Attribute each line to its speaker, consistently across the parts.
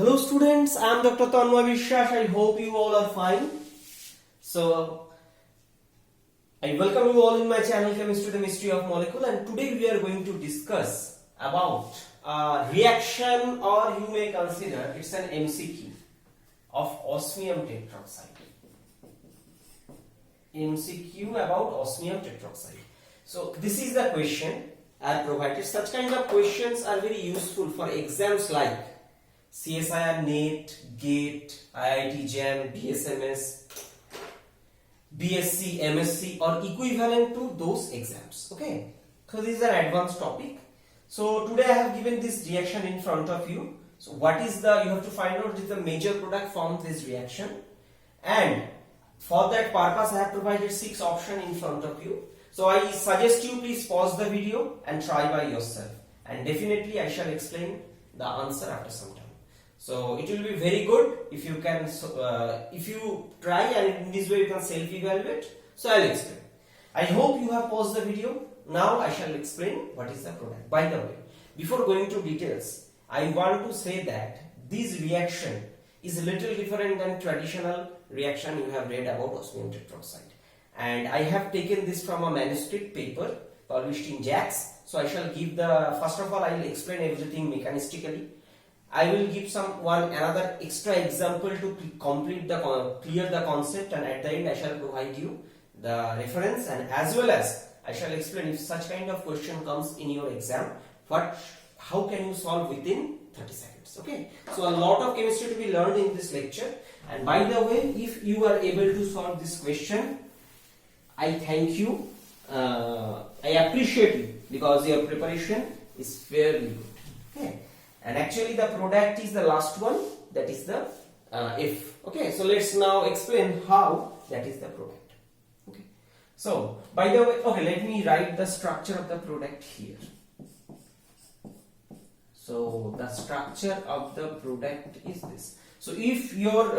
Speaker 1: Hello students, I am Dr. Tanmay Vishwas. I hope you all are fine. So, I welcome you all in my channel Chemistry the Mystery of Molecule, and today we are going to discuss about reaction, or you may consider it's an MCQ of osmium tetroxide. MCQ about osmium tetroxide. So this is the question I have provided. Such kind of questions are very useful for exams like CSIR, NET, GATE, IIT JAM, BSMS, BSc, MSc, or equivalent to those exams. Okay, so this is an advanced topic. So today I have given this reaction in front of you. So what is you have to find out is the major product from this reaction, and for that purpose I have provided 6 options in front of you. So I suggest you please pause the video and try by yourself, and definitely I shall explain the answer after some time. So it will be very good if you can, if you try, and in this way you can self-evaluate. So I will explain. I hope you have paused the video. Now I shall explain what is the product. By the way, before going to details, I want to say that this reaction is a little different than traditional reaction you have read about osmium tetroxide. And I have taken this from a manuscript paper published in JACS. So I shall give first of all I will explain everything mechanistically. I will give another extra example to clear the concept, and at the end I shall provide you the reference, and as well as I shall explain if such kind of question comes in your exam, how can you solve within 30 seconds. Okay, so a lot of chemistry to be learned in this lecture. And by the way, if you are able to solve this question, I thank you, I appreciate you, because your preparation is fairly good. Okay. And actually the product is the last one, that is the F. Okay, so let's now explain how that is the product. Okay, so by the way, okay, let me write the structure of the product here. So the structure of the product is this. So if your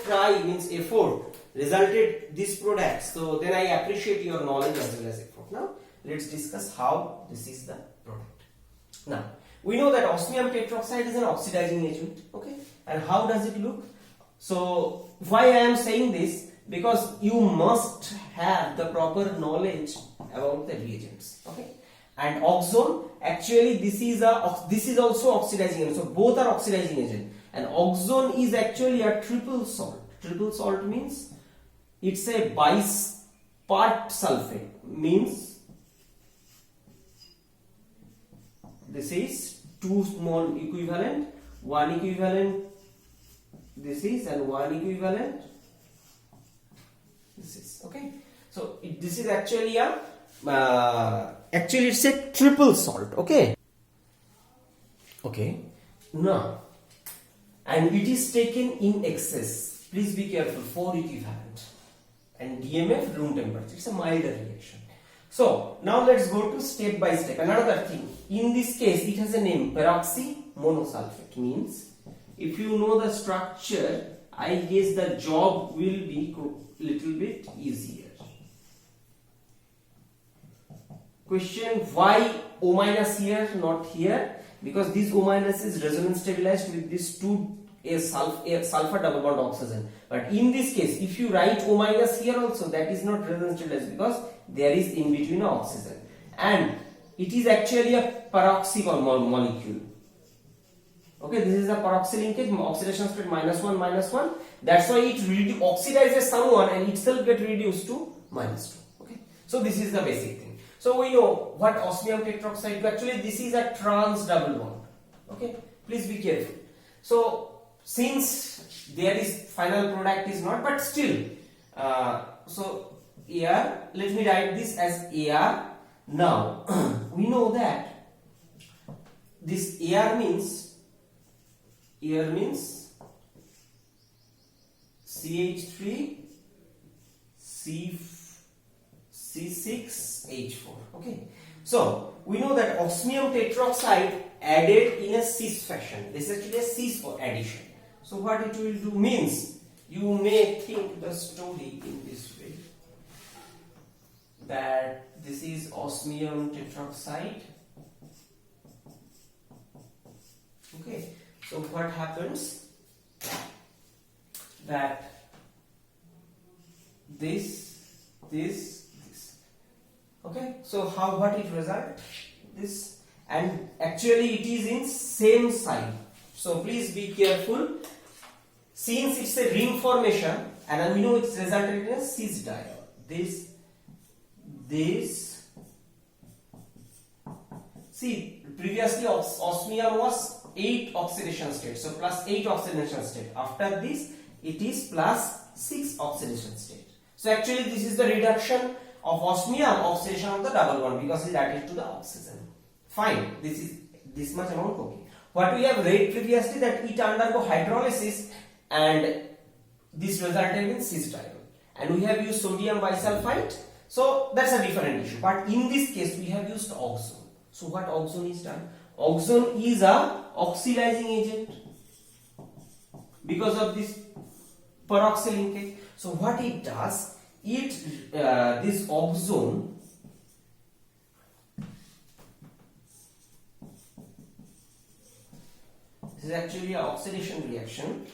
Speaker 1: try means effort resulted this product, so then I appreciate your knowledge as well as effort. Now let's discuss how this is the product. Now, we know that osmium tetroxide is an oxidizing agent, okay? And how does it look? So, why I am saying this? Because you must have the proper knowledge about the reagents, okay? And oxone, actually this is also oxidizing agent. So, both are oxidizing agent. And oxone is actually a triple salt. Triple salt means it's a bispart sulfate, means this is 2 small equivalent, 1 equivalent this is, and 1 equivalent this is. Okay, so this is actually it's a triple salt. Okay, now, and it is taken in excess. Please be careful. 4 equivalent and DMF room temperature. It's a milder reaction. So now let's go to step by step. Another thing, in this case it has a name, peroxy monosulfate, means if you know the structure, I guess the job will be little bit easier. Question, why O minus here, not here? Because this O minus is resonance stabilized with this 2 sulfur double bond oxygen. But in this case, if you write O minus here also, that is not resonance stabilized, because there is in between oxygen, and it is actually a peroxy molecule. Okay, this is a peroxy linkage, oxidation state -1 That's why it oxidizes someone and itself get reduced to -2. Okay, so this is the basic thing. So we know what osmium tetroxide. Actually, this is a trans double bond. Okay, please be careful. So since there is final product is not, but still, so Ar, let me write this as Ar. Now we know that this Ar means CH3 C6H4. Okay, so we know that osmium tetroxide added in a cis fashion. This is actually a cis addition. So what it will do means, you may think the story in this way, that this is osmium tetroxide. Okay, So what happens that this. Okay, so what it result? This, and actually it is in same side. So please be careful. Since it's a ring formation and we know it's resulted in a cis diol. This. See, previously osmium was 8 oxidation state. So plus 8 oxidation state. After this, it is plus 6 oxidation state. So actually this is the reduction of osmium oxidation of the double bond because it is added to the oxygen. Fine, this is this much amount okay. What we have read previously that it undergo hydrolysis and this resulted in cis diol. And we have used sodium bisulfite, so that's a different issue. But in this case we have used oxone. So what oxone is done? Oxone is a oxidizing agent because of this peroxy linkage. So what it does, this oxone this is actually an oxidation reaction.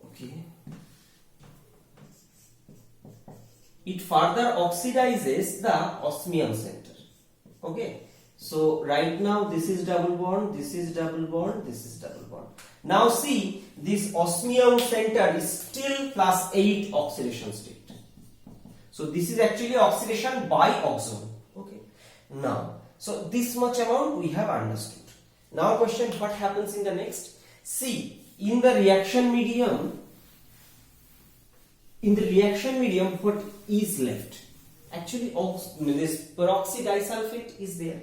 Speaker 1: Okay. It further oxidizes the osmium center. Okay. So right now this is double bond, this is double bond, this is double bond. Now see, this osmium center is still plus 8 oxidation state. So this is actually oxidation by oxone. Okay. Now, so this much amount we have understood. Now question, what happens in the next? See, in the reaction medium, what is left? Actually this peroxy disulfate is there.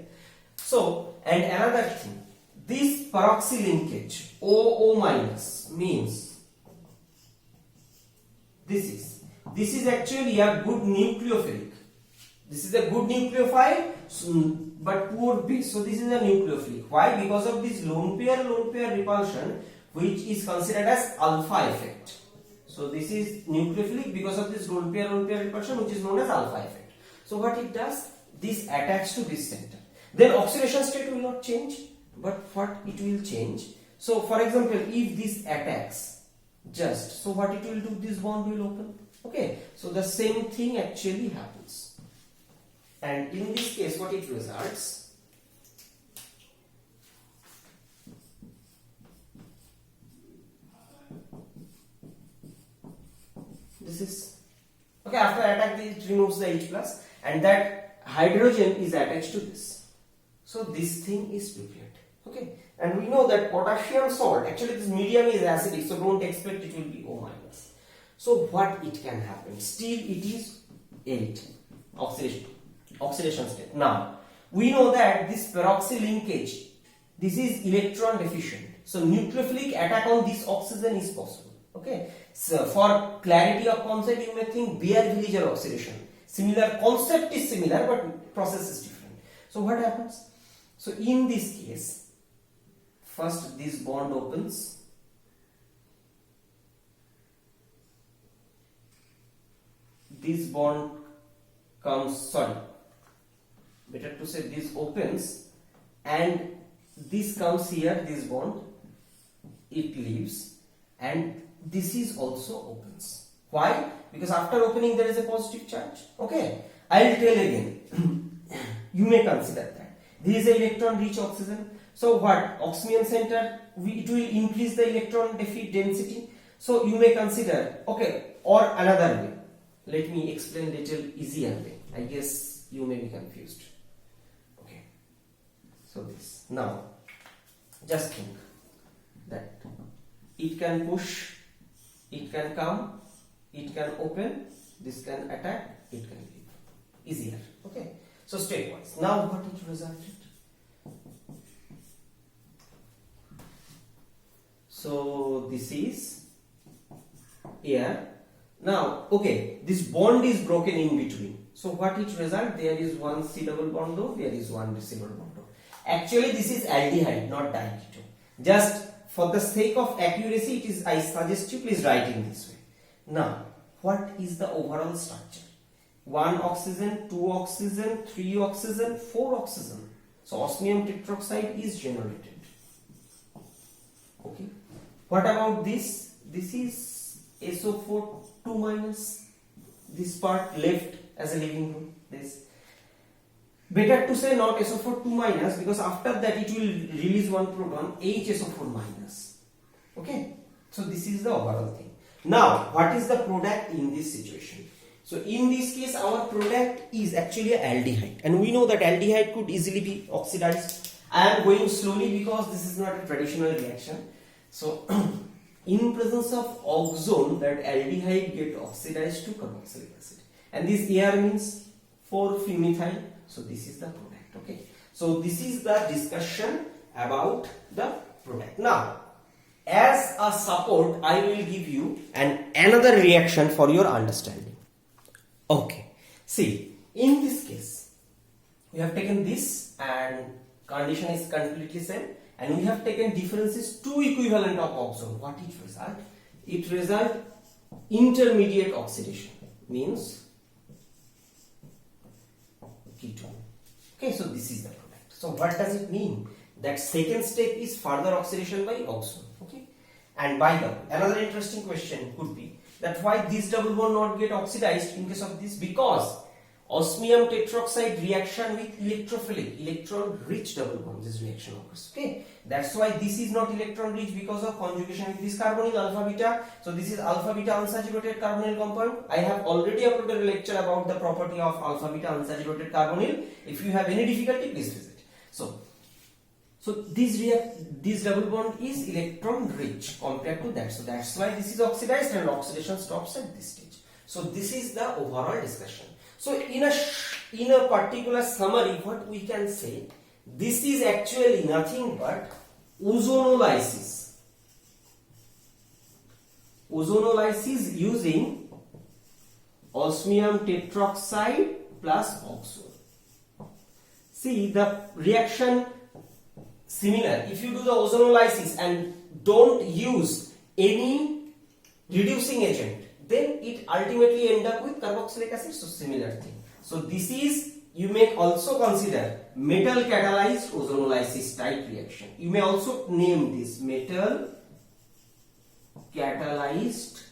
Speaker 1: So, and another thing, this peroxy linkage OO minus means this is actually a good nucleophilic. This is a good nucleophile but poor base. So this is a nucleophilic. Why? Because of this lone pair repulsion, which is considered as alpha effect. So this is nucleophilic because of this lone pair repulsion, which is known as alpha effect. So what it does? This attacks to this center. Then oxidation state will not change, but what it will change? So for example, if this attacks just, so what it will do? This bond will open. Okay, so the same thing actually happens. And in this case, what it results? This is okay. After attack, it removes the H plus, and that hydrogen is attached to this. So this thing is prepared. Okay, and we know that potassium salt, actually this medium is acidic, so don't expect it will be O minus. So what it can happen? Still it is 8 oxidation state. Now we know that this peroxy linkage, this is electron deficient. So nucleophilic attack on this oxygen is possible. Okay, so for clarity of concept, you may think Beer-Villiger oxidation. Similar concept is similar, but process is different. So what happens? So in this case, first this bond opens. This bond comes, better to say this opens, and this comes here, this bond, it leaves, and this is also opens. Why? Because after opening there is a positive charge. Okay, I'll tell again. You may consider that. This is an electron rich oxygen. So what? Osmium center, it will increase the electron density. So you may consider, okay, or another way. Let me explain little easier way. I guess you may be confused. Okay. So this. Now, just think that it can push, it can come, it can open, this can attack, it can leave. Easier. Okay. So stepwise. Now what it resulted? So this is air. Now, okay, this bond is broken in between. So what it result? There is one C double bond O, there is one C double bond O. Actually, this is aldehyde, not diketone. Just for the sake of accuracy, it is, I suggest you please write in this way. Now, what is the overall structure? 1 oxygen, 2 oxygen, 3 oxygen, 4 oxygen. So osmium tetroxide is generated. Okay. What about this? This is SO4 2 minus. This part left as a leaving group. This. Better to say not SO4 2 minus, because after that it will release one proton, HSO4 minus. Okay. So this is the overall thing. Now, what is the product in this situation? So in this case, our product is actually a aldehyde, and we know that aldehyde could easily be oxidized. I am going slowly because this is not a traditional reaction. So in presence of oxone, that aldehyde get oxidized to carboxylic acid, and this air means 4-fumethyl. So this is the product. Okay. So this is the discussion about the product. Now, as a support, I will give you another reaction for your understanding. Okay, see, in this case, we have taken this and condition is completely same, and we have taken differences 2 equivalent of oxone. What it result? It result intermediate oxidation, means ketone. Okay, so this is the product. So what does it mean? That second step is further oxidation by oxone. Okay, and by the way, another interesting question could be that why this double bond not get oxidized in case of this, because osmium tetroxide reaction with electrophilic, electron rich double bond, this reaction occurs. Okay, that's why this is not electron rich, because of conjugation with this carbonyl alpha beta. So this is alpha beta unsaturated carbonyl compound. I have already uploaded a lecture about the property of alpha beta unsaturated carbonyl. If you have any difficulty, please visit. So this double bond is electron rich compared to that. So that's why this is oxidized and oxidation stops at this stage. So this is the overall discussion. So in a particular summary, what we can say, this is actually nothing but ozonolysis. Ozonolysis using osmium tetroxide plus oxone. See, the reaction similar. If you do the ozonolysis and don't use any reducing agent, then it ultimately end up with carboxylic acid. So similar thing. So this is, you may also consider metal catalyzed ozonolysis type reaction. You may also name this metal catalyzed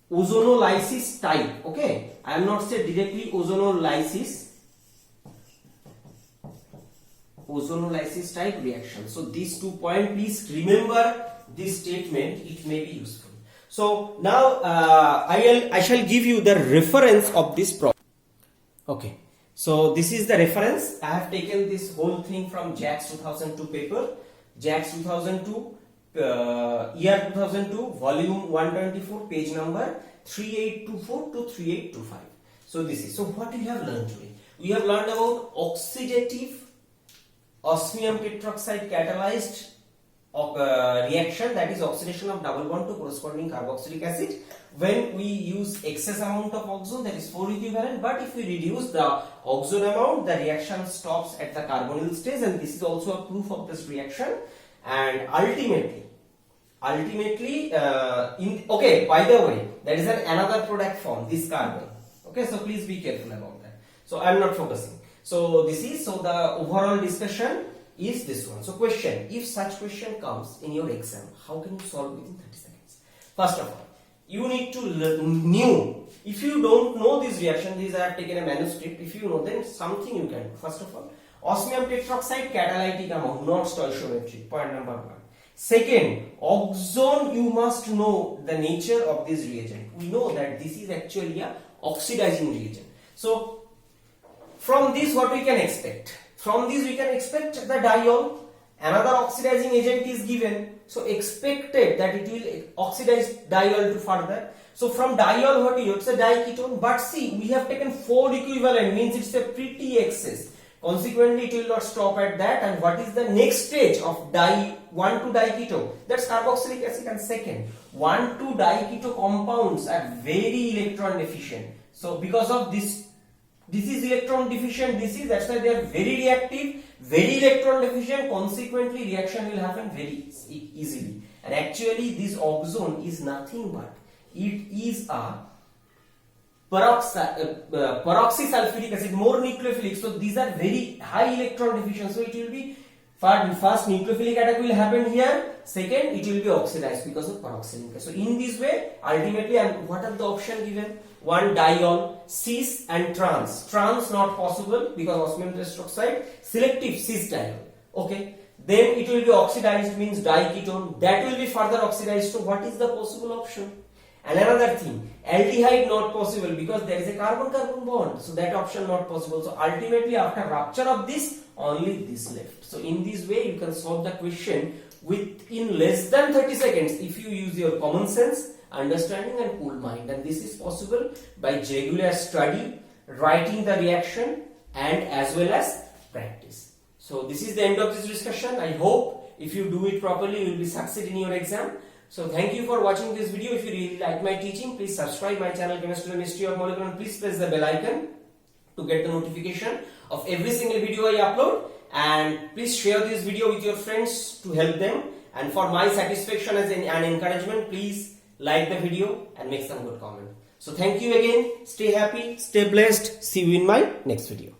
Speaker 1: ozonolysis type. Okay, I am not saying directly ozonolysis type reaction. So these 2 points, please remember this statement, it may be useful. So now I shall give you the reference of this problem. Okay, so this is the reference. I have taken this whole thing from JAX 2002 paper, JAX 2002 year 2002, volume 124, page number 3824 to 3825. So this is, so what we have learned today? We have learned about oxidative osmium tetroxide catalyzed reaction, that is oxidation of double bond to corresponding carboxylic acid when we use excess amount of oxone, that is 4 equivalent, but if we reduce the oxone amount, the reaction stops at the carbonyl stage, and this is also a proof of this reaction. And ultimately okay, by the way, there is another product form, this carbon. Okay, so please be careful about that. So I am not focusing. So this is, so the overall discussion is this one. So question, if such question comes in your exam, how can you solve within 30 seconds? First of all, you need to know. If you don't know this reaction, these I have taken a manuscript. If you know, then something you can do. First of all, osmium tetroxide catalytic amount, not stoichiometric. Point number 1. Second, oxone, you must know the nature of this reagent. We know that this is actually a oxidizing reagent. So from this, what we can expect? From this, we can expect the diol. Another oxidizing agent is given. So expected that it will oxidize diol to further. So from diol, what is it? It's a diketone. But see, we have taken 4 equivalent, means it's a pretty excess. Consequently, it will not stop at that. And what is the next stage of 1,2-diketone? That's carboxylic acid. And second, 1,2-diketo compounds are very electron deficient. So because of this is electron deficient, that's why they are very reactive, very electron deficient. Consequently, reaction will happen very easily. And actually, this oxone is nothing but it is a peroxysulfuric acid, more nucleophilic. So these are very high electron deficient. So it will be first nucleophilic attack will happen here. Second, it will be oxidized because of peroxylic. So in this way, ultimately, and what are the option given? One diol, cis and trans. Trans not possible because osmium tetroxide. Selective cis diol. Okay. Then it will be oxidized, means diketone. That will be further oxidized. So what is the possible option? And another thing, aldehyde not possible because there is a carbon-carbon bond. So that option not possible. So ultimately, after rupture of this, only this left. So in this way, you can solve the question within less than 30 seconds if you use your common sense, understanding and cool mind. And this is possible by regular study, writing the reaction and as well as practice. So this is the end of this discussion. I hope if you do it properly, you will be succeed in your exam. So thank you for watching this video. If you really like my teaching, please subscribe my channel Chemistry and Mystery of Molecule and please press the bell icon to get the notification of every single video I upload. And please share this video with your friends to help them. And for my satisfaction as an encouragement, please like the video and make some good comment. So thank you again. Stay happy, stay blessed. See you in my next video.